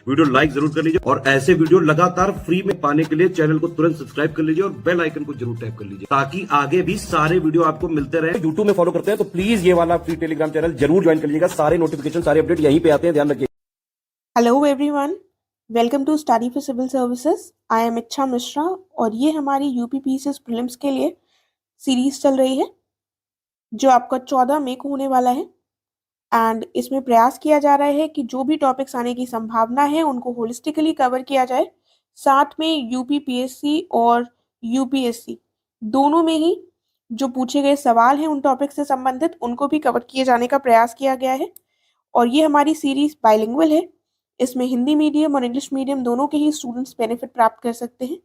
Video like जरूर कर लीजिए और ऐसे वीडियो लगातार फ्री में पाने के लिए चैनल को तुरंत सब्सक्राइब कर लीजिए और बेल आइकन को जरूर टैप कर लीजिए ताकि आगे भी सारे वीडियो आपको मिलते रहे। यूट्यूब में फॉलो करते हैं तो प्लीज ये वाला फ्री टेलीग्राम चैनल जरूर ज्वाइन कर लीजिएगा। सारे नोटिफिकेशन सारे अपडेट यहीं पे आते हैं, ध्यान रखिए। Hello everyone, welcome to study for civil services. I am Ichchha Mishra और ये हमारी यूपीपीसीएस प्रीलिम्स के लिए सीरीज चल रही है जो आपका 14 मई को होने वाला है। एंड इसमें प्रयास किया जा रहा है कि जो भी टॉपिक्स आने की संभावना है उनको होलिस्टिकली कवर किया जाए, साथ में यूपीपीएससी और यूपीएससी दोनों में ही जो पूछे गए सवाल हैं उन टॉपिक से संबंधित उनको भी कवर किए जाने का प्रयास किया गया है। और ये हमारी सीरीज बाइलिंगुअल है, इसमें हिंदी मीडियम और इंग्लिश मीडियम दोनों के ही स्टूडेंट्स बेनिफिट प्राप्त कर सकते हैं।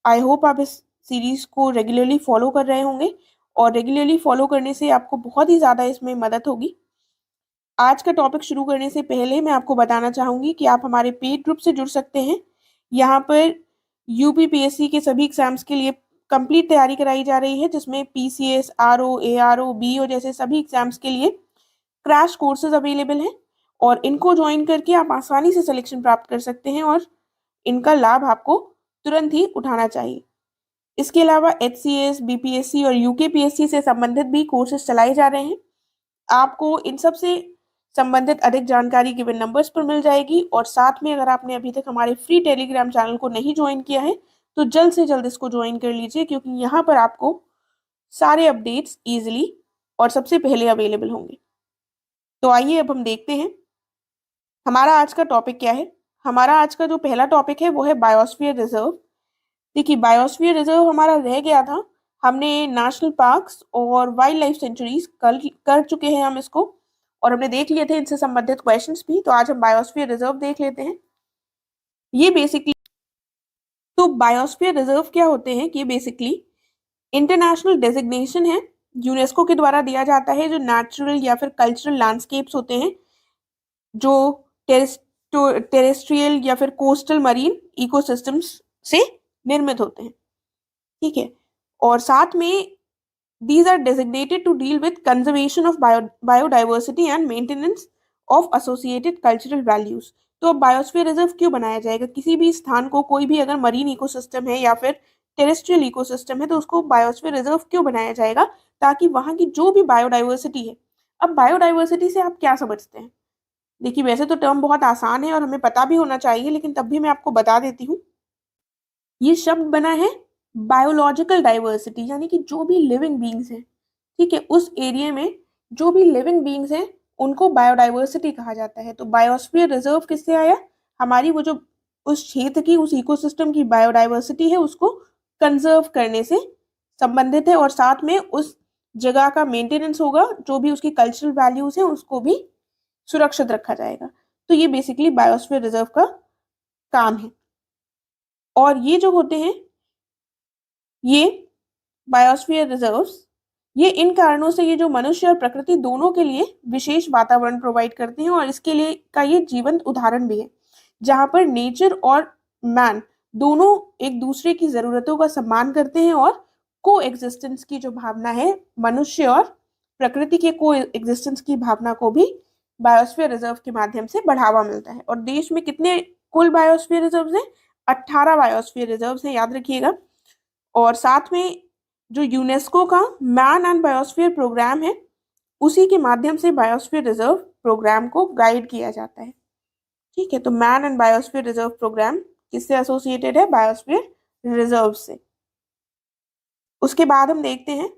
आई होप आप इस सीरीज को रेगुलरली फॉलो कर रहे होंगे और रेगुलरली फॉलो करने से आपको बहुत ही ज़्यादा इसमें मदद होगी। आज का टॉपिक शुरू करने से पहले मैं आपको बताना चाहूँगी कि आप हमारे पेड ग्रुप से जुड़ सकते हैं। यहाँ पर यूपीपीएससी के सभी एग्जाम्स के लिए कंप्लीट तैयारी कराई जा रही है, जिसमें पीसीएस, आरओ, एआरओ, बीओ जैसे सभी एग्जाम्स के लिए क्रैश कोर्सेज अवेलेबल हैं और इनको ज्वाइन करके आप आसानी से सिलेक्शन प्राप्त कर सकते हैं और इनका लाभ आपको तुरंत ही उठाना चाहिए। इसके अलावा एचसीएस, बीपीएससी और यूकेपीएससी से संबंधित भी कोर्सेज चलाए जा रहे हैं। आपको इन सब से संबंधित अधिक जानकारी गिवन नंबर्स पर मिल जाएगी और साथ में अगर आपने अभी तक हमारे फ्री टेलीग्राम चैनल को नहीं ज्वाइन किया है तो जल्द से जल्द इसको ज्वाइन कर लीजिए, क्योंकि यहाँ पर आपको सारे अपडेट्स ईजिली और सबसे पहले अवेलेबल होंगे। तो आइए अब हम देखते हैं हमारा आज का टॉपिक क्या है। हमारा आज का जो पहला टॉपिक है वो है बायोस्फीयर रिजर्व। देखिए, बायोस्फीयर रिजर्व हमारा रह गया था, हमने नेशनल पार्क्स और वाइल्ड लाइफ सेंचुरीज कर चुके हैं हम इसको, और हमने देख लिए थे इनसे संबंधित क्वेश्चंस भी। तो आज हम बायोस्फीयर रिजर्व देख लेते हैं। ये बेसिकली तो बायोस्फीयर रिजर्व क्या होते हैं कि ये बेसिकली इंटरनेशनल डेजिग्नेशन है, यूनेस्को के द्वारा दिया जाता है, जो नेचुरल या फिर कल्चरल लैंडस्केप्स होते हैं जो टेरेस्ट्रियल या फिर कोस्टल मरीन इकोसिस्टम्स से निर्मित होते हैं। ठीक है, और साथ में these are designated to deal with conservation of biodiversity and maintenance of associated cultural values। तो अब बायोस्फीयर रिजर्व क्यों बनाया जाएगा? किसी भी स्थान को, कोई भी अगर मरीन इकोसिस्टम है या फिर टेरेस्ट्रियल इकोसिस्टम है तो उसको बायोस्फीयर रिजर्व क्यों बनाया जाएगा? ताकि वहां की जो भी बायोडाइवर्सिटी है। अब बायोडाइवर्सिटी से आप क्या समझते हैं? देखिए, वैसे तो टर्म बहुत आसान है और हमें पता भी होना चाहिए, लेकिन तब भी मैं आपको बता देती हूँ। ये शब्द बना है बायोलॉजिकल डाइवर्सिटी, यानी कि जो भी लिविंग बींग्स हैं, ठीक है, उस एरिया में जो भी लिविंग बींग्स हैं उनको बायोडाइवर्सिटी कहा जाता है। तो बायोस्फीयर रिजर्व किससे आया? हमारी वो जो उस क्षेत्र की, उस इकोसिस्टम की बायोडाइवर्सिटी है उसको कंजर्व करने से संबंधित है, और साथ में उस जगह का मेंटेनेंस होगा, जो भी उसकी कल्चरल वैल्यूज हैं उसको भी सुरक्षित रखा जाएगा। तो ये बेसिकली बायोस्फीयर रिजर्व का काम है। और ये जो होते हैं, ये बायोस्फीयर रिजर्व्स, ये इन कारणों से ये जो मनुष्य और प्रकृति दोनों के लिए विशेष वातावरण प्रोवाइड करते हैं, और इसके लिए का ये जीवंत उदाहरण भी है, जहां पर नेचर और मैन दोनों एक दूसरे की जरूरतों का सम्मान करते हैं और को एग्जिस्टेंस की जो भावना है, मनुष्य और प्रकृति के को एग्जिस्टेंस की भावना को भी बायोस्फीयर रिजर्व के माध्यम से बढ़ावा मिलता है। और देश में कितने कुल बायोस्फीयर रिजर्व हैं? 18 बायोस्फीयर रिजर्व हैं, याद रखिएगा। और साथ में जो यूनेस्को का मैन एंड बायोस्फीयर प्रोग्राम है, उसी के माध्यम से बायोस्फीयर रिजर्व प्रोग्राम को गाइड किया जाता है। ठीक है, तो man and biosphere reserve program किससे एसोसिएटेड है? बायोस्फीयर रिजर्व से। उसके बाद हम देखते हैं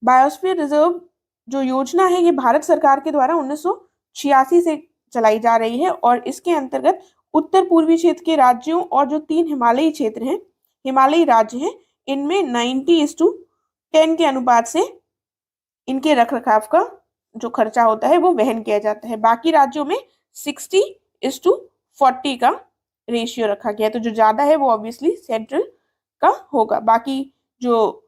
बायोस्फीयर रिजर्व जो योजना है, ये भारत सरकार के द्वारा 1986 से चलाई जा रही है, और इसके अंतर्गत उत्तर पूर्वी क्षेत्र के राज्यों और जो 3 हिमालयी क्षेत्र हैं, हिमालयी राज्य हैं, इनमें 90:10 के अनुपात से इनके रखरखाव का जो खर्चा होता है वो वहन किया जाता है। बाकी राज्यों में 60:40 का रेशियो रखा गया है। तो जो ज्यादा है वो ऑब्वियसली सेंट्रल का होगा। बाकी जो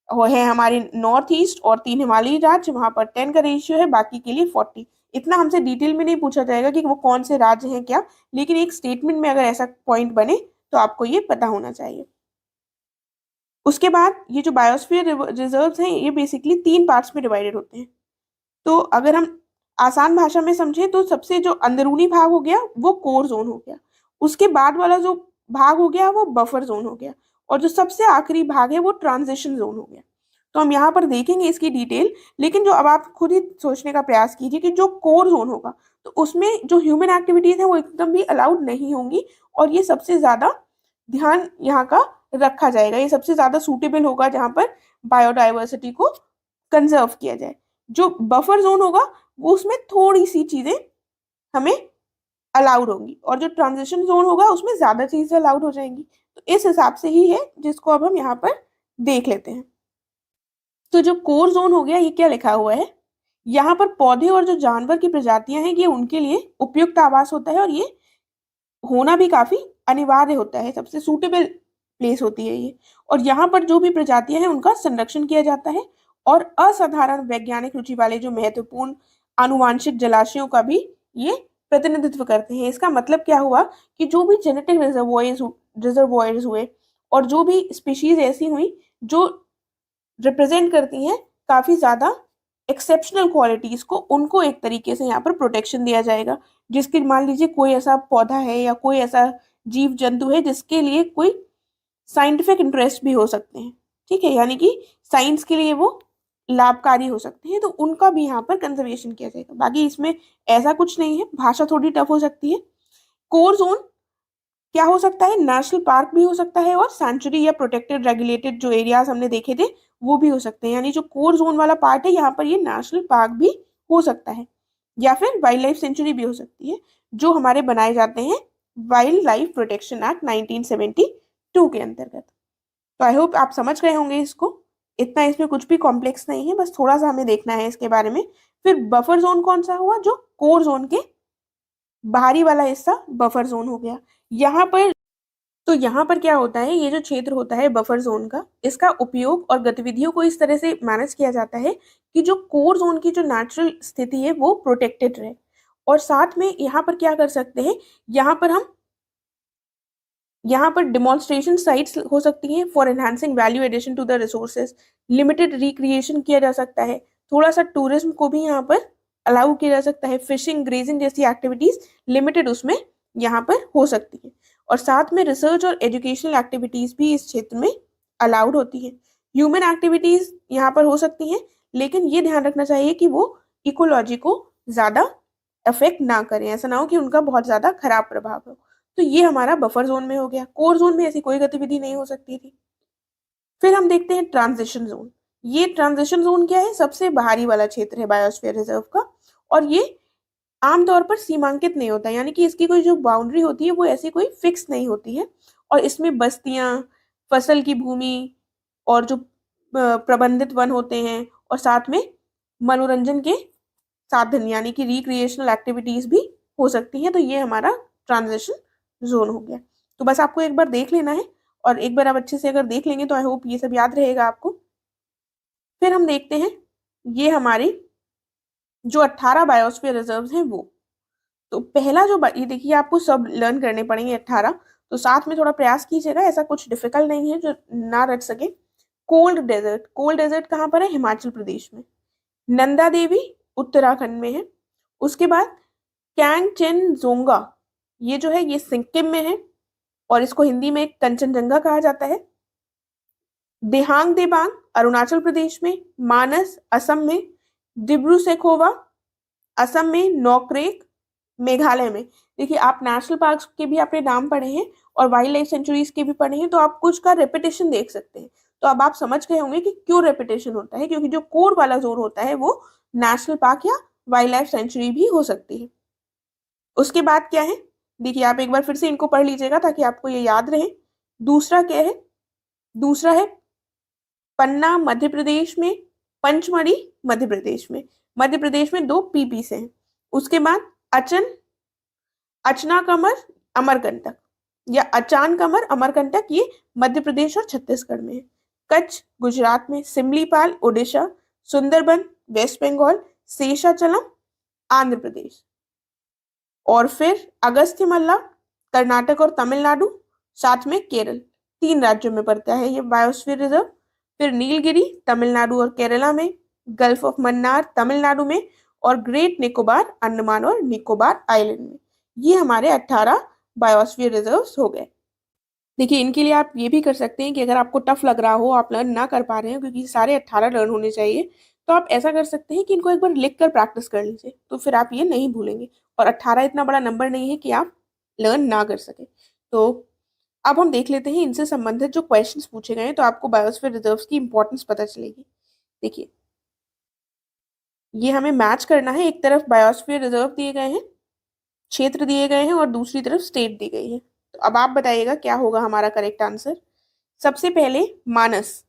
वो है हमारे नॉर्थ ईस्ट और 3 हिमालयी राज्य, वहां पर 10 का रेशियो है, बाकी के लिए 40। इतना हमसे डिटेल में नहीं पूछा जाएगा कि वो कौन से राज्य हैं क्या, लेकिन एक स्टेटमेंट में अगर ऐसा पॉइंट बने तो आपको ये पता होना चाहिए। उसके बाद ये जो बायोस्फीयर रिजर्व्स हैं, ये बेसिकली 3 पार्ट्स में डिवाइडेड होते हैं। तो अगर हम आसान भाषा में समझे तो सबसे जो अंदरूनी भाग हो गया वो कोर जोन हो गया, उसके बाद वाला जो भाग हो गया वो बफर जोन हो गया, और जो सबसे आखिरी भाग है वो ट्रांजिशन जोन हो गया। तो हम यहाँ पर देखेंगे इसकी डिटेल, लेकिन जो अब आप खुद ही सोचने का प्रयास कीजिए कि जो कोर जोन होगा तो उसमें जो ह्यूमन एक्टिविटीज है वो एकदम भी अलाउड नहीं होंगी, और ये सबसे ज्यादा ध्यान यहाँ का रखा जाएगा, ये सबसे ज्यादा सूटेबल होगा जहाँ पर बायोडाइवर्सिटी को कंजर्व किया जाए। जो बफर जोन होगा वो उसमें थोड़ी सी चीजें हमें अलाउड होंगी, और जो ट्रांजिशन जोन होगा उसमें ज्यादा चीजें अलाउड हो जाएंगी। तो इस हिसाब से ही है जिसको अब हम यहाँ पर देख लेते हैं। तो जो कोर जोन हो गया, ये क्या लिखा हुआ है, यहाँ पर पौधे और जो जानवर की प्रजातियां हैं ये उनके लिए उपयुक्त आवास होता है, और ये होना भी काफी अनिवार्य होता है, सबसे सूटेबल प्लेस होती है ये। और यहाँ पर जो भी प्रजातियां हैं उनका संरक्षण किया जाता है, और असाधारण वैज्ञानिक रुचि वाले जो महत्वपूर्ण आनुवांशिक जलाशयों का भी ये प्रतिनिधित्व करते हैं। इसका मतलब क्या हुआ कि जो भी जेनेटिक रिजर्वॉयर्स हुए और जो भी स्पीशीज ऐसी हुई जो रिप्रेजेंट करती हैं काफी ज्यादा एक्सेप्शनल क्वालिटीज को, उनको एक तरीके से यहाँ पर प्रोटेक्शन दिया जाएगा। जिसके मान लीजिए कोई ऐसा पौधा है या कोई ऐसा जीव जंतु है जिसके लिए कोई साइंटिफिक इंटरेस्ट भी हो सकते हैं, ठीक है, यानी कि साइंस के लिए वो लाभकारी हो सकते हैं, तो उनका भी यहाँ पर कंजर्वेशन किया जाएगा। बाकी इसमें ऐसा कुछ नहीं है, भाषा थोड़ी टफ हो सकती है। कोर जोन क्या हो सकता है, नेशनल पार्क भी हो सकता है, और सेंचुरी या प्रोटेक्टेड रेगुलेटेड जो एरियाज हमने देखे थे वो भी हो सकते हैं। यानी जो कोर जोन वाला पार्ट है यहाँ पर ये नेशनल पार्क भी हो सकता है, या फिर वाइल्ड लाइफ सेंचुरी भी हो सकती है, जो हमारे बनाए जाते हैं वाइल्ड लाइफ प्रोटेक्शन एक्ट 1972 के अंतर्गत। तो आई होप आप समझ गए होंगे इसको, इतना इसमें कुछ भी कॉम्प्लेक्स नहीं है, बस थोड़ा सा हमें देखना है इसके बारे में। फिर बफर जोन कौन सा हुआ, जो कोर जोन के बाहरी वाला हिस्सा बफर जोन हो गया। यहाँ पर तो यहाँ पर क्या होता है, ये जो क्षेत्र होता है बफर जोन का, इसका उपयोग और गतिविधियों को इस तरह से मैनेज किया जाता है कि जो कोर जोन की जो नेचुरल स्थिति है वो प्रोटेक्टेड रहे। और साथ में यहाँ पर क्या कर सकते हैं, यहाँ पर डिमॉन्स्ट्रेशन साइट्स हो सकती हैं for enhancing value addition to the resources, limited recreation किया जा सकता है, थोड़ा सा टूरिज्म को भी यहाँ पर अलाउ किया जा सकता है, फिशिंग ग्रेजिंग जैसी एक्टिविटीज लिमिटेड उसमें यहाँ पर हो सकती है। और साथ में रिसर्च और एजुकेशनल एक्टिविटीज भी इस क्षेत्र में अलाउड होती है। ह्यूमन एक्टिविटीज यहाँ पर हो सकती हैं, लेकिन ये ध्यान रखना चाहिए कि वो इकोलॉजी को ज्यादा अफेक्ट ना करें, ऐसा ना हो कि उनका बहुत ज्यादा खराब प्रभाव हो। तो ये हमारा बफर जोन में हो गया। कोर जोन में ऐसी कोई गतिविधि नहीं हो सकती थी। फिर हम देखते हैं ट्रांजिशन जोन। ये ट्रांजिशन जोन क्या है, सबसे बाहरी वाला क्षेत्र है बायोस्फीयर रिजर्व का, और ये आमतौर पर सीमांकित नहीं होता, यानी कि इसकी कोई जो बाउंड्री होती है वो ऐसी कोई फिक्स नहीं होती है, और इसमें बस्तियां, फसल की भूमि, और जो प्रबंधित वन होते हैं, और साथ में मनोरंजन के साधन यानी कि रिक्रिएशनल एक्टिविटीज भी हो सकती हैं। तो ये हमारा ट्रांजिशन जोन हो गया। तो बस आपको एक बार देख लेना है, और एक बार आप अच्छे से अगर देख लेंगे तो आई होप ये सब याद रहेगा आपको। फिर हम देखते हैं ये हमारी जो 18 बायोस्फीयर रिजर्व्स हैं वो। तो पहला जो ये देखिए, आपको सब लर्न करने पड़ेंगे 18, तो साथ में थोड़ा प्रयास कीजिएगा, ऐसा कुछ डिफिकल्ट नहीं है जो ना रट सके। कोल्ड डेजर्ट, कोल्ड डेजर्ट कहाँ पर है, हिमाचल प्रदेश में। नंदा देवी उत्तराखंड में है। उसके बाद कैंगचेनजोंगा, ये जो है ये सिक्किम में है, और इसको हिंदी में कंचनजंगा कहा जाता है। देहांग देबांग अरुणाचल प्रदेश में, मानस असम में, डिब्रू सैखोवा असम में, नोकरेक मेघालय में। देखिए, आप नेशनल पार्क के भी आपने नाम पढ़े हैं और वाइल्ड लाइफ सेंचुरीज के भी पढ़े हैं, तो आप कुछ का रेपिटेशन देख सकते हैं। तो अब आप समझ गए होंगे कि क्यों रेपिटेशन होता है, क्योंकि जो कोर वाला जोन होता है वो नेशनल पार्क या वाइल्ड लाइफ सेंचुरी भी हो सकती है। उसके बाद क्या है, देखिए आप एक बार फिर से इनको पढ़ लीजिएगा ताकि आपको ये याद रहे। दूसरा क्या है, दूसरा है पन्ना मध्य प्रदेश में, पंचमढ़ी मध्य प्रदेश में। मध्य प्रदेश में 2 पीपी से हैं। उसके बाद अचना कमर अमरकंटक या अचान कमर अमरकंटक, ये मध्य प्रदेश और छत्तीसगढ़ में है। कच्छ गुजरात में, सिमलीपाल ओडिशा, सुंदरबन वेस्ट बंगाल, शेषाचलम आंध्र प्रदेश। और फिर अगस्त्यमल्ला कर्नाटक और तमिलनाडु, साथ में केरल, 3 राज्यों में पड़ता है ये बायोस्फीयर रिजर्व। फिर नीलगिरी तमिलनाडु और केरला में, गल्फ ऑफ मन्नार तमिलनाडु में, और ग्रेट निकोबार, अंडमान और निकोबार आइलैंड में। ये हमारे 18 बायोस्फीयर रिजर्व्स हो गए। देखिए, इनके लिए आप ये भी कर सकते हैं कि अगर आपको टफ लग रहा हो, आप लर्न ना कर पा रहे हैं, क्योंकि सारे 18 लर्न होने चाहिए, तो आप ऐसा कर सकते हैं कि इनको एक बार लिख कर प्रैक्टिस कर लीजिए, तो फिर आप ये नहीं भूलेंगे। और 18 इतना बड़ा नंबर नहीं है कि आप लर्न ना कर सके। तो अब हम देख लेते हैं इनसे संबंधित जो क्वेश्चंस पूछे गए हैं, तो आपको बायोस्फीयर रिजर्व्स की इंपॉर्टेंस पता चलेगी। देखिए, ये हमें मैच करना है। एक तरफ बायोस्फीयर रिजर्व दिए गए हैं, क्षेत्र दिए गए हैं, और दूसरी तरफ स्टेट दी गई है। तो अब आप बताइएगा क्या होगा हमारा करेक्ट आंसर। सबसे पहले मानस।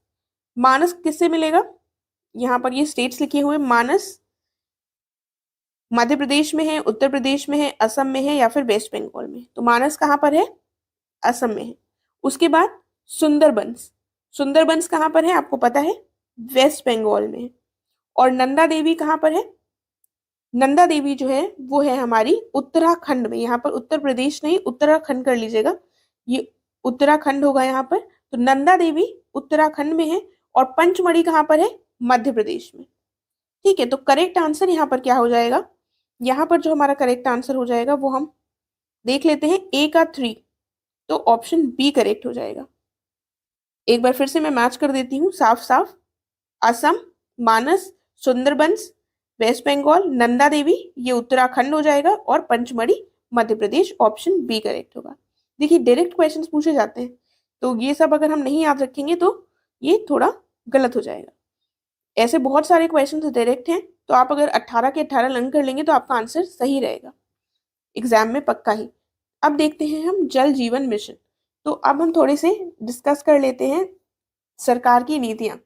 मानस किससे मिलेगा? यहाँ पर ये स्टेट्स लिखे हुए, मानस मध्य प्रदेश में है, उत्तर प्रदेश में है, असम में है, या फिर वेस्ट बंगाल में। तो मानस कहाँ पर है? असम में है। उसके बाद सुंदरबंस। सुंदरबंस कहाँ पर है आपको पता है? वेस्ट बंगाल में है। और नंदा देवी कहाँ पर है? नंदा देवी जो है वो है हमारी उत्तराखंड में। यहाँ पर उत्तर प्रदेश नहीं, उत्तराखंड कर लीजिएगा, ये उत्तराखंड होगा यहाँ पर। तो नंदा देवी उत्तराखंड में है। और पंचमढ़ी कहाँ पर है? मध्य प्रदेश में। ठीक है, तो करेक्ट आंसर यहाँ पर क्या हो जाएगा? यहाँ पर जो हमारा करेक्ट आंसर हो जाएगा वो हम देख लेते हैं, ए का 3, तो ऑप्शन बी करेक्ट हो जाएगा। एक बार फिर से मैं मैच कर देती हूँ साफ साफ। असम, मानस, सुंदरबंस वेस्ट बंगाल, नंदा देवी ये उत्तराखंड हो जाएगा, और Pachmarhi Madhya Pradesh, option B correct होगा। देखिए, डायरेक्ट क्वेश्चंस पूछे जाते हैं, तो ये सब अगर हम नहीं याद रखेंगे तो ये थोड़ा गलत हो जाएगा। ऐसे बहुत सारे क्वेश्चंस डायरेक्ट हैं, तो आप अगर 18 के 18 लर्न कर लेंगे तो आपका आंसर सही रहेगा एग्जाम में पक्का ही। अब देखते हैं हम जल जीवन मिशन। तो अब हम थोड़े से डिस्कस कर लेते हैं सरकार की नीतियां।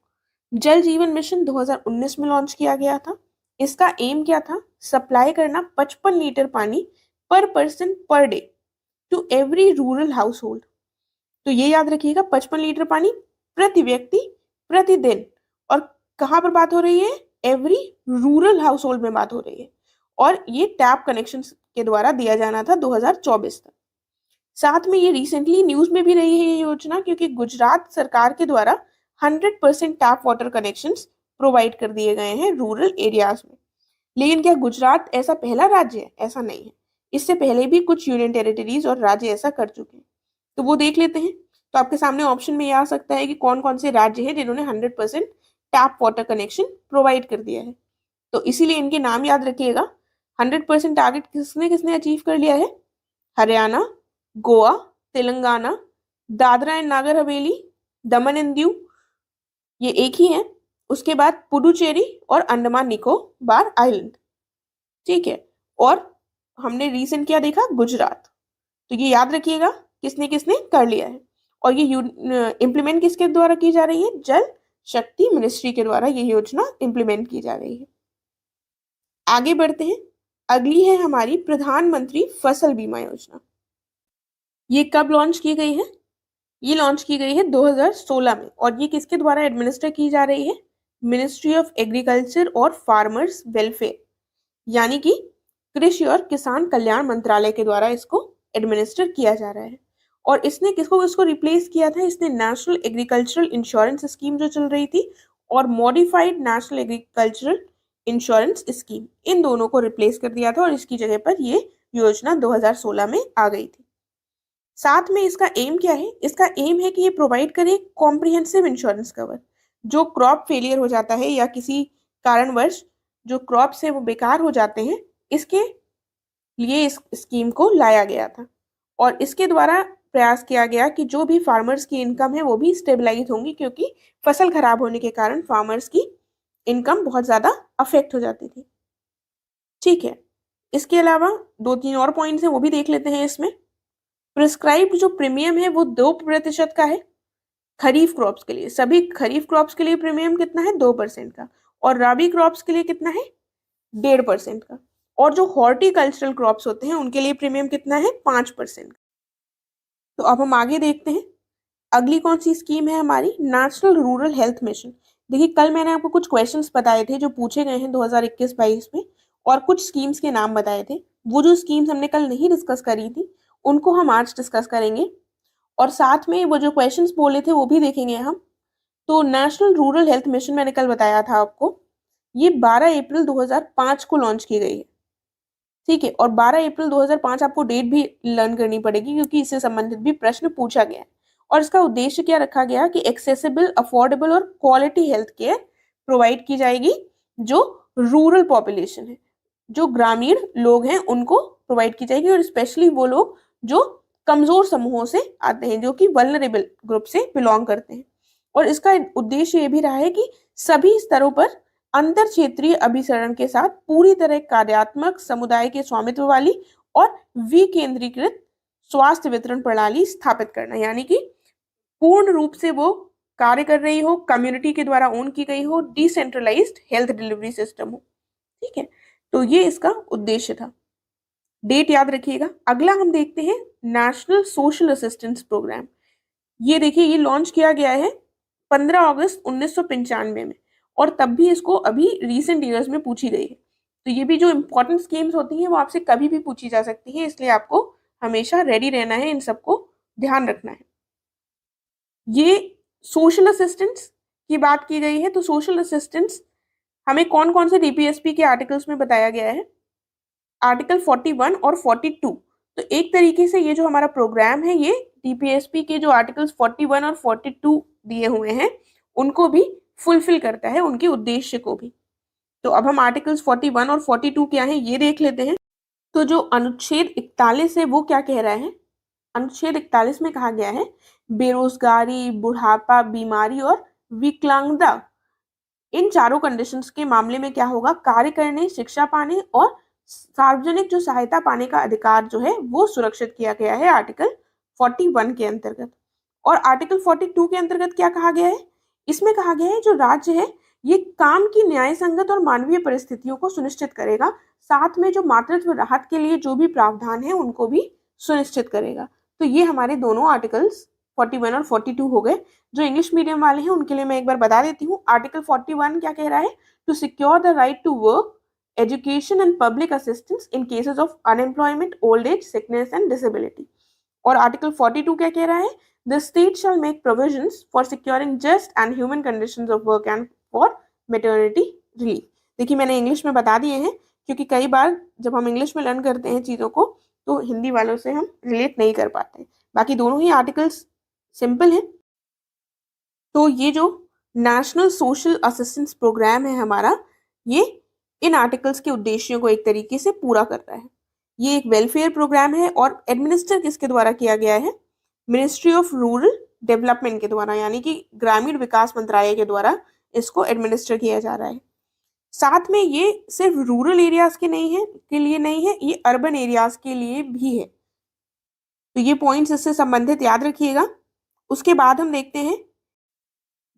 जल जीवन मिशन 2019 में लॉन्च किया गया था। इसका एम क्या था? सप्लाई करना 55 लीटर पानी पर पर्सन पर day to every rural household. तो ये याद रखिएगा, 55 लीटर पानी प्रति व्यक्ति प्रतिदिन। और कहाँ पर बात हो रही है? एवरी रूरल हाउस होल्ड में बात हो रही है। और ये टैप कनेक्शन के द्वारा दिया जाना था 2024 तक। साथ में ये रिसेंटली न्यूज में भी रही है ये योजना, क्योंकि गुजरात सरकार के द्वारा 100% टैप वाटर कनेक्शंस प्रोवाइड कर दिए गए हैं रूरल एरियाज में। लेकिन क्या गुजरात ऐसा पहला राज्य है? ऐसा नहीं है। इससे पहले भी कुछ यूनियन टेरिटरीज और राज्य ऐसा कर चुके हैं, तो वो देख लेते हैं। तो आपके सामने ऑप्शन में ये आ सकता है कि कौन कौन से राज्य हैं जिन्होंने 100% टैप वाटर कनेक्शन प्रोवाइड कर दिया है। तो इसीलिए इनके नाम याद रखिएगा। 100% टारगेट किसने किसने अचीव कर लिया है? Haryana, Goa, Telangana, Dadra and Nagar Haveli, Daman and Diu, ये एक ही है। उसके बाद पुडुचेरी और अंडमान निकोबार आइलैंड। ठीक है, और हमने रीसेंट क्या देखा? गुजरात। तो ये याद रखिएगा किसने किसने कर लिया है। और ये इम्प्लीमेंट किसके द्वारा की जा रही है? जल शक्ति मिनिस्ट्री के द्वारा ये योजना इम्प्लीमेंट की जा रही है। आगे बढ़ते हैं। अगली है हमारी प्रधानमंत्री फसल बीमा योजना। ये कब लॉन्च की गई है? ये लॉन्च की गई है 2016 में। और ये किसके द्वारा एडमिनिस्टर की जा रही है? मिनिस्ट्री ऑफ एग्रीकल्चर और फार्मर्स वेलफेयर, यानी कि कृषि और किसान कल्याण मंत्रालय के द्वारा इसको एडमिनिस्टर किया जा रहा है। और इसने किसको रिप्लेस किया था? इसने नेशनल एग्रीकल्चरल इंश्योरेंस स्कीम जो चल रही थी और modified national agricultural insurance scheme, इन दोनों को रिप्लेस कर दिया था, और इसकी जगह पर ये योजना 2016 में आ गई थी। साथ में इसका एम क्या है? इसका एम है कि ये प्रोवाइड करे कॉम्प्रिहेंसिव इंश्योरेंस कवर। जो क्रॉप फेलियर हो जाता है या किसी कारणवश जो क्रॉप्स है वो बेकार हो जाते हैं, इसके लिए इस स्कीम को लाया गया था। और इसके द्वारा प्रयास किया गया कि जो भी फार्मर्स की इनकम है वो भी स्टेबलाइज होंगी, क्योंकि फसल खराब होने के कारण फार्मर्स की इनकम बहुत ज्यादा अफेक्ट हो जाती थी। ठीक है, इसके अलावा 2-3 और पॉइंट्स हैं, वो भी देख लेते हैं इसमें। प्रिस्क्राइब्ड जो प्रीमियम है वो 2% का है खरीफ क्रॉप्स के लिए। सभी खरीफ क्रॉप्स के लिए प्रीमियम कितना है? 2% का। और राबी क्रॉप्स के लिए कितना है? 1.5% का। और जो हॉर्टिकल्चरल क्रॉप्स होते हैं उनके लिए प्रीमियम कितना है? 5% का। तो अब हम आगे देखते हैं। अगली कौन सी स्कीम है हमारी? National rural health mission. देखिए, कल मैंने आपको कुछ क्वेश्चंस बताए थे जो पूछे गए हैं 2021-22 में, और कुछ स्कीम्स के नाम बताए थे। वो जो स्कीम्स हमने कल नहीं डिस्कस करी थी उनको हम आज डिस्कस करेंगे, और साथ में वो जो क्वेश्चंस बोले थे वो भी देखेंगे हम। तो नेशनल रूरल हेल्थ मिशन मैंने कल बताया था आपको, ये 12 अप्रैल 2005 को लॉन्च की गई है, ठीक है। और 12 अप्रैल 2005 आपको डेट भी लर्न करनी पड़ेगी क्योंकि इससे संबंधित भी प्रश्न पूछा गया है। और इसका उद्देश्य क्या रखा गया कि एक्सेसिबल, अफोर्डेबल और क्वालिटी हेल्थ केयर प्रोवाइड की जाएगी जो रूरल पॉपुलेशन है, जो ग्रामीण लोग हैं उनको प्रोवाइड की जाएगी, और स्पेशली वो लोग जो कमजोर समूहों से आते हैं, जो कि वल्नरेबल ग्रुप से बिलोंग करते हैं। और इसका उद्देश्य ये भी रहा है कि सभी स्तरों पर अंतर क्षेत्रीय अभिसरण के साथ पूरी तरह कार्यात्मक, समुदाय के स्वामित्व वाली और विकेंद्रीकृत स्वास्थ्य वितरण प्रणाली स्थापित करना, यानी कि पूर्ण रूप से वो कार्य कर रही हो, कम्युनिटी के द्वारा ओन की गई हो, डिसेंट्रलाइज्ड हेल्थ डिलीवरी सिस्टम हो, ठीक है। तो ये इसका उद्देश्य था। डेट याद रखिएगा। अगला हम देखते हैं नेशनल सोशल असिस्टेंस प्रोग्राम। ये देखिए, ये लॉन्च किया गया है 15 अगस्त 1995 में, और तब भी इसको अभी रिसेंट ईयर्स में पूछी गई है। तो ये भी जो इंपॉर्टेंट स्कीम्स होती हैं वो आपसे कभी भी पूछी जा सकती है, इसलिए आपको हमेशा रेडी रहना है, इन सबको ध्यान रखना है। ये सोशल असिस्टेंस की बात की गई है, तो सोशल असिस्टेंस हमें कौन कौन से डीपीएसपी के आर्टिकल्स में बताया गया है? आर्टिकल 41 और 42। तो एक तरीके से ये जो हमारा प्रोग्राम है, ये डीपीएसपी के जो आर्टिकल्स 41 और 42 दिए हुए हैं उनको भी फुलफिल करता है, उनके उद्देश्य को भी। तो अब हम आर्टिकल्स 41 और 42 क्या है ये देख लेते हैं। तो जो अनुच्छेद 41 है वो क्या कह रहा है? अनुच्छेद 41 में कहा गया है बेरोजगारी, बुढ़ापा, बीमारी और विकलांगता, इन चारों कंडीशंस के मामले में क्या होगा? कार्य करने, शिक्षा पाने और सार्वजनिक जो सहायता पाने का अधिकार जो है वो सुरक्षित किया गया है आर्टिकल 41 के अंतर्गत। और आर्टिकल 42 के अंतर्गत क्या कहा गया है? इसमें कहा गया है जो राज्य है ये काम की न्याय संगत और मानवीय परिस्थितियों को सुनिश्चित करेगा, साथ में जो मातृत्व राहत के लिए जो भी प्रावधान है उनको भी सुनिश्चित करेगा। तो ये हमारे दोनों आर्टिकल्स 41 और 42 हो गए। जो इंग्लिश मीडियम वाले हैं उनके लिए मैं एक बार बता देती हूँ। आर्टिकल 41 क्या कह रहा है? To secure the right to work, education and public assistance in cases of unemployment, old age, sickness and disability. और आर्टिकल 42 क्या कह रहा है? The state shall make provisions for securing just and human conditions of work and for maternity relief. देखिए, मैंने English में बता दिए हैं क्योंकि कई बार जब हम इंग्लिश में लर्न करते हैं चीज़ों को तो हिंदी वालों से हम रिलेट नहीं कर पाते। बाकी दोनों ही आर्टिकल्स सिंपल हैं। तो ये जो नेशनल सोशल असिस्टेंस प्रोग्राम है हमारा, ये इन आर्टिकल्स के उद्देश्यों को एक तरीके से पूरा करता है। ये एक वेलफेयर प्रोग्राम है और एडमिनिस्टर किसके द्वारा किया गया है? मिनिस्ट्री ऑफ रूरल डेवलपमेंट के द्वारा, यानी कि ग्रामीण विकास मंत्रालय के द्वारा इसको एडमिनिस्टर किया जा रहा है। साथ में ये सिर्फ रूरल एरियाज के लिए नहीं है, ये अर्बन एरियाज के लिए भी है। तो ये पॉइंट्स इससे संबंधित याद रखिएगा। उसके बाद हम देखते हैं,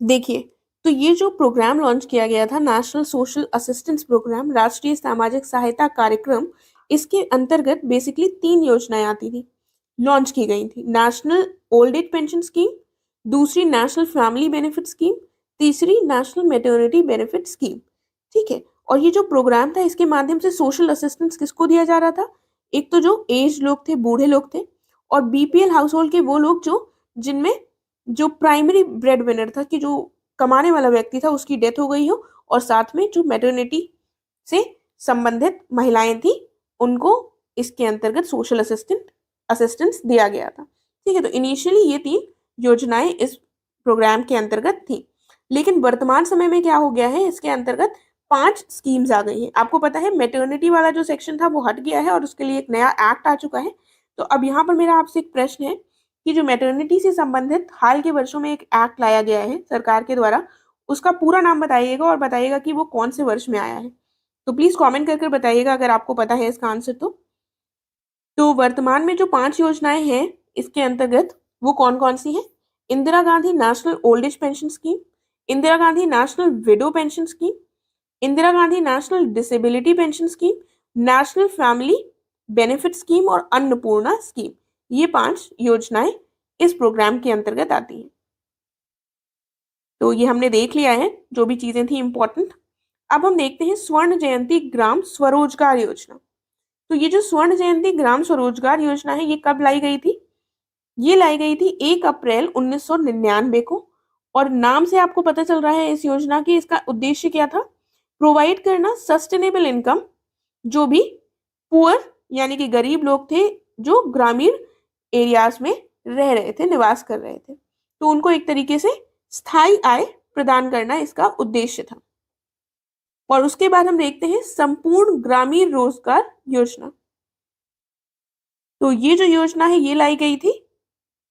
देखिए, तो ये जो प्रोग्राम लॉन्च किया गया था नेशनल सोशल असिस्टेंस प्रोग्राम, राष्ट्रीय सामाजिक सहायता कार्यक्रम, इसके अंतर्गत बेसिकली 3 योजनाएं आती थी, लॉन्च की गई थी। National old age pension scheme, दूसरी नेशनल फैमिली बेनिफिट स्कीम, तीसरी नेशनल मैटरनिटी बेनिफिट स्कीम, ठीक है। और ये जो प्रोग्राम था इसके माध्यम से सोशल असिस्टेंस किसको दिया जा रहा था? एक तो जो एज लोग थे, बूढ़े लोग थे, और बीपीएल हाउस होल्ड के वो लोग जिनमें जो प्राइमरी ब्रेड विनर था, कि जो कमाने वाला व्यक्ति था उसकी डेथ हो गई हो, और साथ में जो मैटरनिटी से संबंधित महिलाएं थी उनको इसके अंतर्गत सोशल असिस्टेंस दिया गया था, ठीक है। तो इनिशियली ये 3 योजनाएं इस प्रोग्राम के अंतर्गत थी, लेकिन वर्तमान समय में क्या हो गया है, इसके अंतर्गत 5 स्कीम्स आ गई हैं। आपको पता है मैटरनिटी वाला जो सेक्शन था वो हट गया है और उसके लिए एक नया एक्ट आ चुका है। तो अब यहाँ पर मेरा आपसे एक प्रश्न है कि जो मैटरनिटी से संबंधित हाल के वर्षों में एक एक्ट लाया गया है सरकार के द्वारा, उसका पूरा नाम बताइएगा और बताइएगा कि वो कौन से वर्ष में आया है। तो प्लीज कमेंट करके बताइएगा अगर आपको पता है इसका आंसर। तो वर्तमान में जो 5 योजनाएं हैं इसके अंतर्गत वो कौन कौन सी हैं? Indira Gandhi national old age pension scheme, Indira Gandhi national window pension scheme, Indira Gandhi national disability pension scheme, national family benefit scheme और अन्नपूर्णा स्कीम। ये 5 योजनाएं इस प्रोग्राम के अंतर्गत आती हैं। तो ये हमने देख लिया है जो भी चीजें थी इंपॉर्टेंट। अब हम देखते हैं स्वर्ण जयंती ग्राम स्वरोजगार योजना। तो ये जो स्वर्ण जयंती ग्राम स्वरोजगार योजना है ये कब लाई गई थी? ये लाई गई थी 1 अप्रैल 1999 को। और नाम से आपको पता चल रहा है इस योजना की इसका उद्देश्य क्या था? प्रोवाइड करना सस्टेनेबल इनकम, जो भी पुअर यानी कि गरीब लोग थे जो ग्रामीण एरियाज में रह रहे थे, निवास कर रहे थे, तो उनको एक तरीके से स्थायी आय प्रदान करना इसका उद्देश्य था। और उसके बाद हम देखते हैं संपूर्ण ग्रामीण रोजगार योजना। तो ये जो योजना है ये लाई गई थी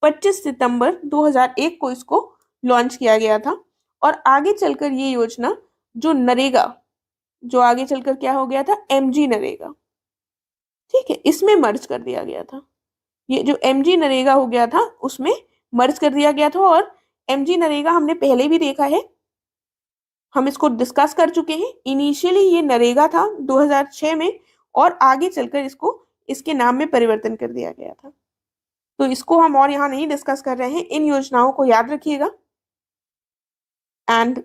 25 सितंबर 2001 को इसको लॉन्च किया गया था। और आगे चलकर ये योजना जो नरेगा, जो आगे चलकर क्या हो गया था, एमजी नरेगा, ठीक है, इसमें मर्ज कर दिया गया था। ये जो एमजी नरेगा हो गया था उसमें मर्ज कर दिया गया था। और एमजी नरेगा हमने पहले भी देखा है, हम इसको डिस्कस कर चुके हैं। इनिशियली ये नरेगा था 2006 में, और आगे चलकर इसको इसके नाम में परिवर्तन कर दिया गया था। तो इसको हम और यहाँ नहीं डिस्कस कर रहे हैं, इन योजनाओं को याद रखिएगा। एंड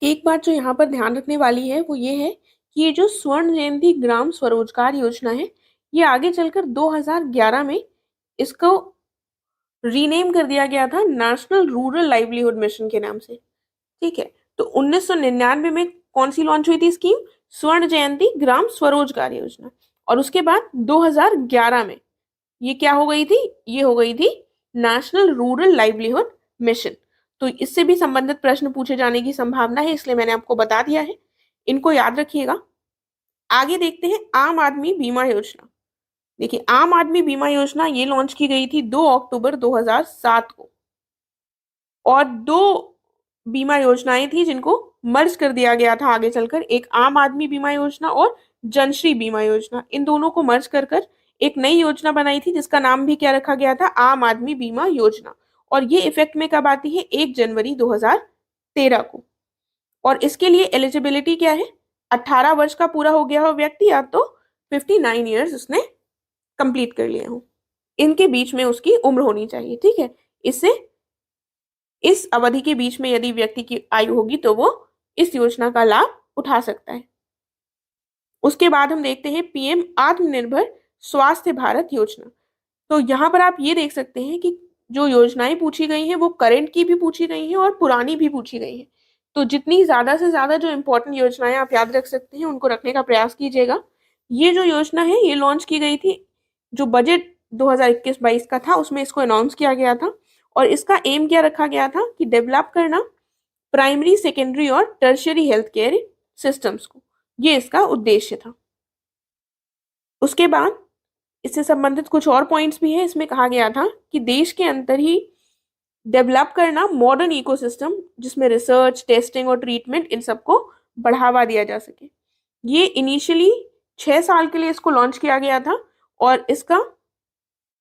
एक बात जो यहाँ पर ध्यान रखने वाली है वो ये है कि ये जो स्वर्ण जयंती ग्राम स्वरोजगार योजना है ये आगे चलकर 2011 में इसको रीनेम कर दिया गया था नेशनल रूरल लाइवलीहुड मिशन के नाम से, ठीक है। तो 1999 में कौन सी लॉन्च हुई थी स्कीम, स्वर्ण जयंती ग्राम स्वरोजगार योजना। और उसके बाद 2011 में ये क्या हो गई थी, ये हो गई थी नेशनल रूरल लाइवलीहुड मिशन। तो इससे भी संबंधित प्रश्न पूछे जाने की संभावना है, इसलिए मैंने आपको बता दिया है, इनको याद रखिएगा। आगे देखते हैं आम आदमी बीमा योजना। देखिए आम आदमी बीमा योजना ये लॉन्च की गई थी 2 अक्टूबर 2007 को। और दो बीमा योजनाएं थी जिनको मर्ज कर दिया गया था आगे चलकर, एक आम आदमी बीमा योजना और जनश्री बीमा योजना। इन दोनों को मर्ज कर कर एक नई योजना बनाई थी जिसका नाम भी क्या रखा गया था, आम आदमी बीमा योजना। और ये इफेक्ट में कब आती है, 1 जनवरी 2013 को। और इसके लिए एलिजिबिलिटी क्या है, 18 वर्ष का पूरा हो गया हो व्यक्ति या तो 59 ईयर्स उसने कंप्लीट कर लिए हो, इनके बीच में उसकी उम्र होनी चाहिए, ठीक है। इससे इस अवधि के बीच में यदि व्यक्ति की आयु होगी तो वो इस योजना का लाभ उठा सकता है। उसके बाद हम देखते हैं पीएम आत्मनिर्भर स्वास्थ्य भारत योजना। तो यहाँ पर आप ये देख सकते हैं कि जो योजनाएं पूछी गई हैं वो करंट की भी पूछी गई हैं और पुरानी भी पूछी गई हैं। तो जितनी ज्यादा से ज्यादा जो इम्पोर्टेंट योजनाएं आप याद रख सकते हैं उनको रखने का प्रयास कीजिएगा। ये जो योजना है ये लॉन्च की गई थी, जो बजट 2021-22 का था उसमें इसको अनाउंस किया गया था। और इसका एम क्या रखा गया था कि डेवलप करना प्राइमरी, सेकेंडरी और टर्शियरी हेल्थ केयर सिस्टम्स को, ये इसका उद्देश्य था। उसके बाद इससे संबंधित कुछ और पॉइंट्स भी है। इसमें कहा गया था कि देश के अंदर ही डेवलप करना मॉडर्न इकोसिस्टम जिसमें रिसर्च, टेस्टिंग और ट्रीटमेंट इन सबको बढ़ावा दिया जा सके। ये इनिशियली 6 साल के लिए इसको लॉन्च किया गया था। और इसका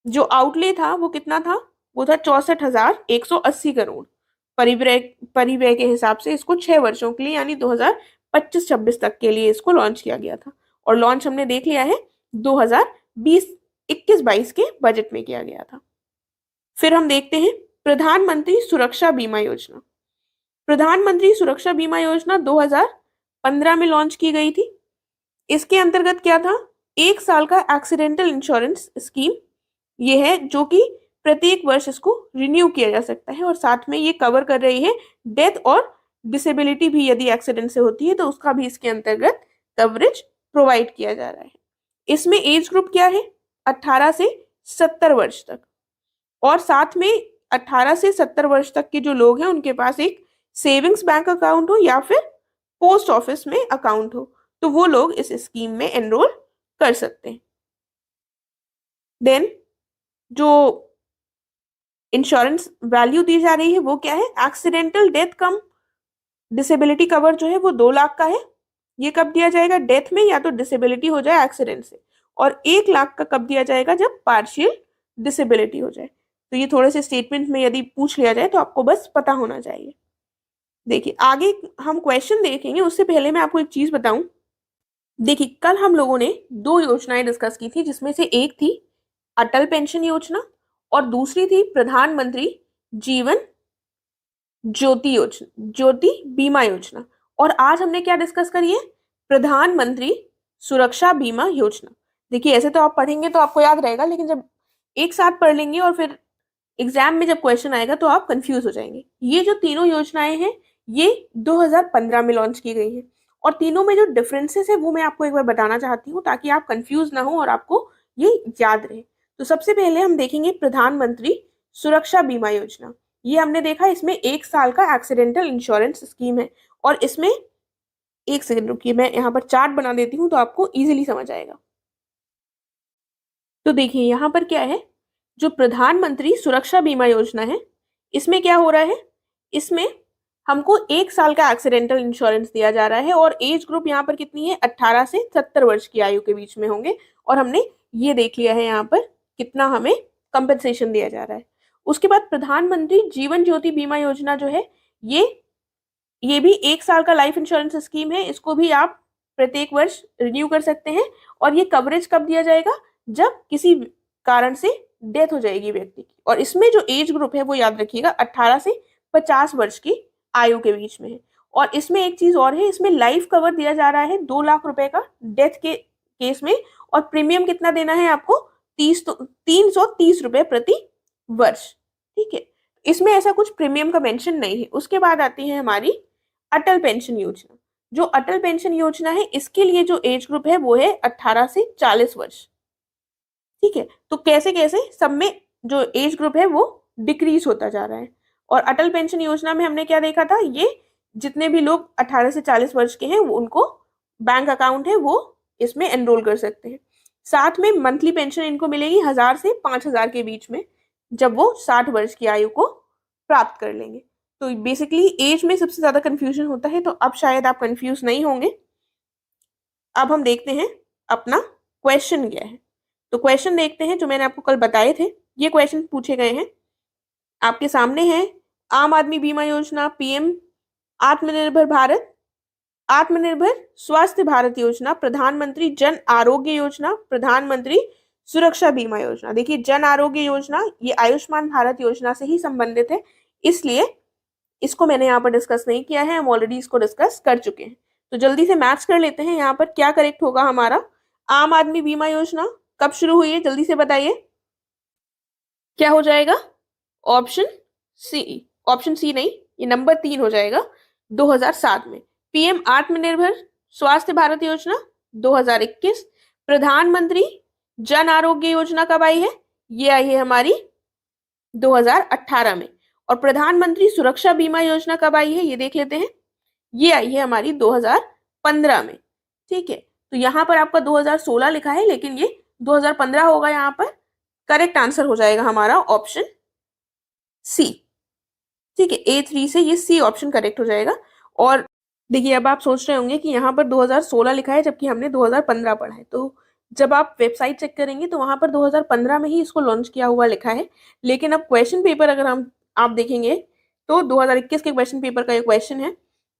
जो आउटले था वो कितना था, वो था 64,180 करोड़ परिव्यय के हिसाब से। इसको 6 वर्षों के लिए यानी 2025-26 तक के लिए इसको लॉन्च किया गया था। और लॉन्च हमने देख लिया है 2021-22 के बजट में किया गया था। फिर हम देखते हैं प्रधानमंत्री सुरक्षा बीमा योजना। प्रधानमंत्री सुरक्षा बीमा योजना 2015 में लॉन्च की गई थी। इसके अंतर्गत क्या था, 1 साल का एक्सीडेंटल इंश्योरेंस स्कीम ये है जो कि प्रत्येक वर्ष इसको रिन्यू किया जा सकता है। और साथ में ये कवर कर रही है डेथ और डिसेबिलिटी भी, यदि एक्सीडेंट से होती है तो उसका भी इसके अंतर्गत कवरेज प्रोवाइड किया जा रहा है। इसमें एज ग्रुप क्या है, 18 से 70 वर्ष तक। और साथ में 18 से 70 वर्ष तक के जो लोग हैं उनके पास एक सेविंग्स बैंक अकाउंट हो या फिर पोस्ट ऑफिस में अकाउंट हो, तो वो लोग इस स्कीम में एनरोल कर सकते हैं। देन जो इंश्योरेंस वैल्यू दी जा रही है वो क्या है, एक्सीडेंटल डेथ कम डिसेबिलिटी कवर जो है वो 2 लाख का है। ये कब दिया जाएगा, डेथ में या तो डिसेबिलिटी हो जाए एक्सीडेंट से। और 1 लाख का कब दिया जाएगा, जब पार्शियल डिसेबिलिटी हो जाए। तो ये थोड़े से स्टेटमेंट में यदि पूछ लिया जाए तो आपको बस पता होना चाहिए। देखिए आगे हम क्वेश्चन देखेंगे, उससे पहले मैं आपको एक चीज बताऊं। देखिए कल हम लोगों ने 2 योजनाएं डिस्कस की थी, जिसमें से एक थी अटल पेंशन योजना और दूसरी थी प्रधानमंत्री जीवन ज्योति बीमा योजना। और आज हमने क्या डिस्कस करी है, प्रधानमंत्री सुरक्षा बीमा योजना। देखिए ऐसे तो आप पढ़ेंगे तो आपको याद रहेगा, लेकिन जब एक साथ पढ़ लेंगे और फिर एग्जाम में जब क्वेश्चन आएगा तो आप कंफ्यूज हो जाएंगे। ये जो तीनों योजनाएं हैं ये 2015 में लॉन्च की गई है। और तीनों में जो डिफरेंसेस है वो मैं आपको एक बार बताना चाहती हूँ ताकि आप कंफ्यूज ना हो और आपको ये याद रहे। तो सबसे पहले हम देखेंगे प्रधानमंत्री सुरक्षा बीमा योजना। ये हमने देखा, इसमें 1 साल का एक्सीडेंटल इंश्योरेंस स्कीम है। और इसमें, एक सेकंड रुकिए, मैं यहाँ पर चार्ट बना देती हूँ तो आपको इजीली समझ आएगा। तो देखिए यहाँ पर क्या है, जो प्रधानमंत्री सुरक्षा बीमा योजना है, इसमें क्या हो रहा है, इसमें हमको 1 साल का एक्सीडेंटल इंश्योरेंस दिया जा रहा है और एज ग्रुप यहाँ पर कितनी है, 18 से 70 वर्ष की आयु के बीच में होंगे। और हमने ये देख लिया है यहाँ पर कितना हमें कंपनसेशन दिया जा रहा है। उसके बाद प्रधानमंत्री जीवन ज्योति बीमा योजना जो है, ये भी 1 साल का लाइफ इंश्योरेंस स्कीम है। इसको भी आप प्रत्येक वर्ष रिन्यू कर सकते हैं। और ये कवरेज कब दिया जाएगा, जब किसी कारण से डेथ हो जाएगी व्यक्ति की। और इसमें जो एज ग्रुप है वो याद रखिएगा 18 से 50 वर्ष की आयु के बीच में है। और इसमें एक चीज और है, इसमें लाइफ कवर दिया जा रहा है 2 लाख रुपए का डेथ के केस में। और प्रीमियम कितना देना है आपको, 330 रुपए प्रति वर्ष। ठीक है, इसमें ऐसा कुछ प्रीमियम का मेंशन नहीं है। उसके बाद आती है हमारी अटल पेंशन योजना। जो अटल पेंशन योजना है, इसके लिए जो एज ग्रुप है वो है 18 से 40 वर्ष। ठीक है, तो कैसे कैसे सब में जो एज ग्रुप है वो डिक्रीज होता जा रहा है। और अटल पेंशन योजना में हमने क्या देखा था, ये जितने भी लोग 18 से 40 वर्ष के हैं वो उनको बैंक अकाउंट है वो इसमें एनरोल कर सकते हैं। साथ में मंथली पेंशन इनको मिलेगी 1000 से 5000 के बीच में, जब वो 60 वर्ष की आयु को प्राप्त कर लेंगे। तो बेसिकली एज में सबसे ज्यादा कंफ्यूजन होता है, तो अब शायद आप कंफ्यूज नहीं होंगे। अब हम देखते हैं अपना क्वेश्चन क्या है। तो क्वेश्चन देखते हैं जो मैंने आपको कल बताए थे। ये क्वेश्चन पूछे गए हैं, आपके सामने है। आम आदमी बीमा योजना, पीएम आत्मनिर्भर भारत, आत्मनिर्भर स्वास्थ्य भारत योजना, प्रधानमंत्री जन आरोग्य योजना, प्रधानमंत्री सुरक्षा बीमा योजना। देखिए, जन आरोग्य योजना ये आयुष्मान भारत योजना से ही संबंधित है, इसलिए इसको मैंने यहाँ पर डिस्कस नहीं किया है, हम ऑलरेडी इसको डिस्कस कर चुके हैं। तो जल्दी से मैच कर लेते हैं यहाँ पर क्या करेक्ट होगा हमारा। आम आदमी बीमा योजना कब शुरू हुई है, जल्दी से बताइए, क्या हो जाएगा, ऑप्शन सी। ऑप्शन सी नहीं, ये नंबर 3 हो जाएगा, 2007 में। पीएम आत्मनिर्भर स्वास्थ्य भारत योजना 2021। प्रधानमंत्री जन आरोग्य योजना कब आई है, ये आई है हमारी 2018 में। और प्रधानमंत्री सुरक्षा बीमा योजना कब आई है, ये देख लेते हैं, ये आई है हमारी 2015 में। ठीक है, तो यहाँ पर आपका 2016 लिखा है, लेकिन ये 2015 होगा। यहाँ पर करेक्ट आंसर हो जाएगा हमारा ऑप्शन सी। ठीक है, A3 से ये सी ऑप्शन करेक्ट हो जाएगा। और देखिए, अब आप सोच रहे होंगे कि यहाँ पर 2016 लिखा है जबकि हमने 2015 पढ़ा है। तो जब आप वेबसाइट चेक करेंगे तो वहां पर 2015 में ही इसको लॉन्च किया हुआ लिखा है। लेकिन अब क्वेश्चन पेपर अगर आप देखेंगे तो 2021 के क्वेश्चन पेपर का ये क्वेश्चन है,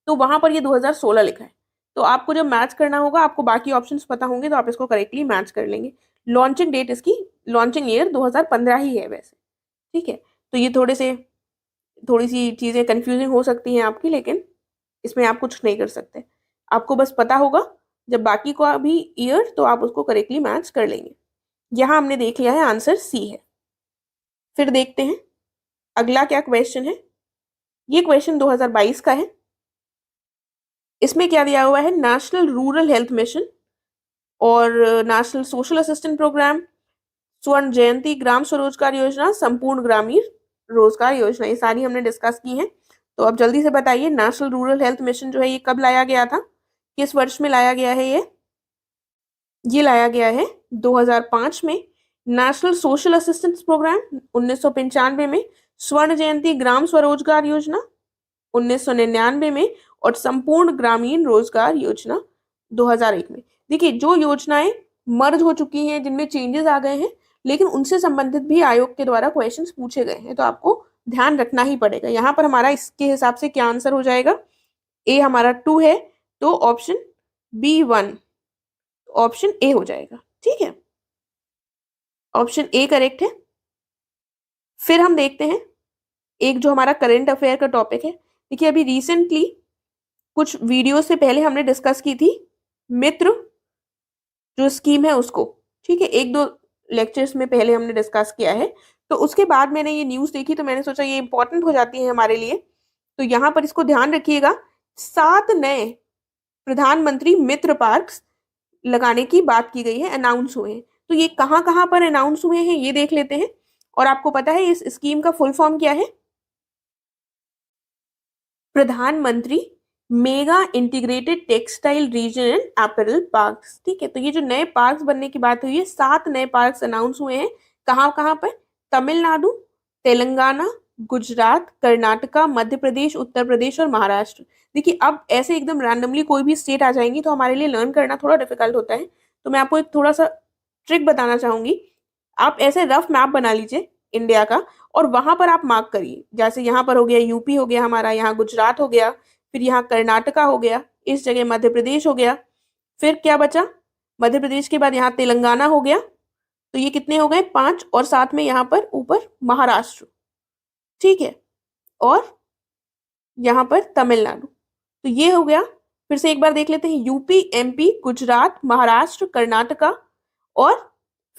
तो वहां पर ये 2016 लिखा है। तो आपको जब मैच करना होगा, आपको बाकी ऑप्शंस पता होंगे तो आप इसको करेक्टली मैच कर लेंगे। लॉन्चिंग डेट इसकी, लॉन्चिंग ईयर 2015 ही है वैसे। ठीक है, तो ये थोड़ी सी चीज़ें कंफ्यूजिंग हो सकती हैं आपकी, लेकिन इसमें आप कुछ नहीं कर सकते। आपको बस पता होगा जब बाकी को भी ईयर, तो आप उसको करेक्टली मैच कर लेंगे। यहाँ हमने देख लिया है, आंसर सी है। फिर देखते हैं अगला क्या क्वेश्चन है। ये क्वेश्चन 2022 का है। इसमें क्या दिया हुआ है, नेशनल रूरल हेल्थ मिशन और नेशनल सोशल असिस्टेंट प्रोग्राम, स्वर्ण जयंती ग्राम स्वरोजगार योजना, संपूर्ण ग्रामीण रोजगार योजना, ये सारी हमने डिस्कस की हैं। तो अब जल्दी से बताइए, नेशनल रूरल हेल्थ मिशन जो है ये कब लाया गया था, किस वर्ष में लाया गया है ये लाया गया है 2005 में। नेशनल सोशल असिस्टेंस प्रोग्राम 1995 में, स्वर्ण जयंती ग्राम स्वरोजगार योजना 1999 में, और संपूर्ण ग्रामीण रोजगार योजना 2001 में। देखिए, जो योजनाएं मर्ज हो चुकी हैं, जिनमें चेंजेस आ गए हैं, लेकिन उनसे संबंधित भी आयोग के द्वारा क्वेश्चंस पूछे गए हैं, तो आपको ध्यान रखना ही पड़ेगा। यहाँ पर हमारा इसके हिसाब से क्या आंसर हो जाएगा, ए हमारा 2 है, तो ऑप्शन बी 1, ऑप्शन ए हो जाएगा। ठीक है, ऑप्शन ए करेक्ट है। फिर हम देखते हैं एक जो हमारा करंट अफेयर का टॉपिक है। देखिए, अभी रिसेंटली कुछ वीडियो से पहले हमने डिस्कस की थी मित्र जो स्कीम है उसको। ठीक है, 1-2 लेक्चर्स में पहले हमने डिस्कस किया है। तो उसके बाद मैंने ये न्यूज़ देखी, तो मैंने सोचा ये इंपॉर्टेंट हो जाती है हमारे लिए, तो यहाँ पर इसको ध्यान रखिएगा। 7 नए प्रधानमंत्री मित्र पार्क्स लगाने की बात की गई है, अनाउंस हुए हैं। तो ये कहाँ कहाँ पर अनाउंस हुए हैं ये देख लेते हैं। और आपको पता है इस स्कीम का फुल फॉर्म क्या है? प्रधानमंत्री mega integrated textile reason and apparel parks. ठीक है, तो ये जो नए पार्क्स बनने की बात हुई है, 7 नए पार्क्स अनाउंस हुए हैं। कहाँ कहाँ पर? तमिलनाडु, तेलंगाना, गुजरात, कर्नाटका, मध्य प्रदेश, उत्तर प्रदेश और महाराष्ट्र। देखिए, अब ऐसे एकदम रैंडमली कोई भी स्टेट आ जाएंगी तो हमारे लिए लर्न करना थोड़ा डिफिकल्ट होता है। तो मैं आपको एक थोड़ा सा ट्रिक बताना चाहूंगी। आप ऐसे रफ मैप बना लीजिए इंडिया का और वहां पर आप मार्क करिए। जैसे यहाँ पर हो गया यूपी हो गया हमारा, यहाँ गुजरात हो गया, फिर यहाँ कर्नाटका हो गया, इस जगह मध्य प्रदेश हो गया, फिर क्या बचा? मध्य प्रदेश के बाद यहाँ तेलंगाना हो गया। तो ये कितने हो गए? 5। और साथ में यहाँ पर ऊपर महाराष्ट्र। ठीक है, और यहाँ पर तमिलनाडु। तो ये हो गया। फिर से एक बार देख लेते हैं, यूपी, एमपी, गुजरात, महाराष्ट्र, कर्नाटका और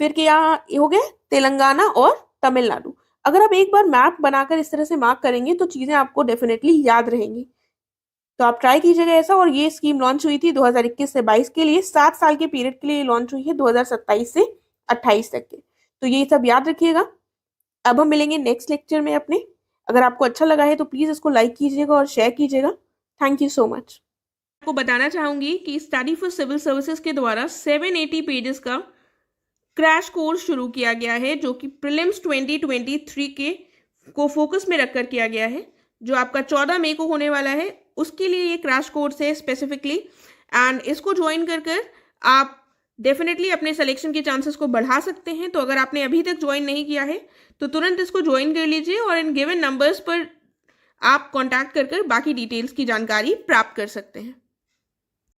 फिर क्या हो गया? तेलंगाना और तमिलनाडु। अगर आप एक बार मैप बनाकर इस तरह से मार्क करेंगे तो चीजें आपको डेफिनेटली याद रहेंगी। तो आप ट्राई कीजिएगा ऐसा। और ये स्कीम लॉन्च हुई थी 2021 से 22 के लिए, 7 साल के पीरियड के लिए लॉन्च हुई है, 2027 से 28 तक के। तो ये सब याद रखिएगा। अब हम मिलेंगे नेक्स्ट लेक्चर में अपने। अगर आपको अच्छा लगा है तो प्लीज इसको लाइक कीजिएगा और शेयर कीजिएगा। Thank you so much. आपको बताना चाहूंगी कि स्टडी फॉर सिविल सर्विसेज के द्वारा 780 पेजेस का क्रैश कोर्स शुरू किया गया है, जो कि प्रीलिम्स 2023 के को फोकस में रखकर किया गया है, जो आपका 14 मई को होने वाला है। उसके लिए ये क्रैश कोर्स है स्पेसिफिकली। एंड इसको ज्वाइन कर आप डेफिनेटली अपने सिलेक्शन के चांसेस को बढ़ा सकते हैं। तो अगर आपने अभी तक ज्वाइन नहीं किया है तो तुरंत इसको ज्वाइन कर लीजिए और इन गिवन नंबर्स पर आप कांटेक्ट कर बाकी डिटेल्स की जानकारी प्राप्त कर सकते हैं।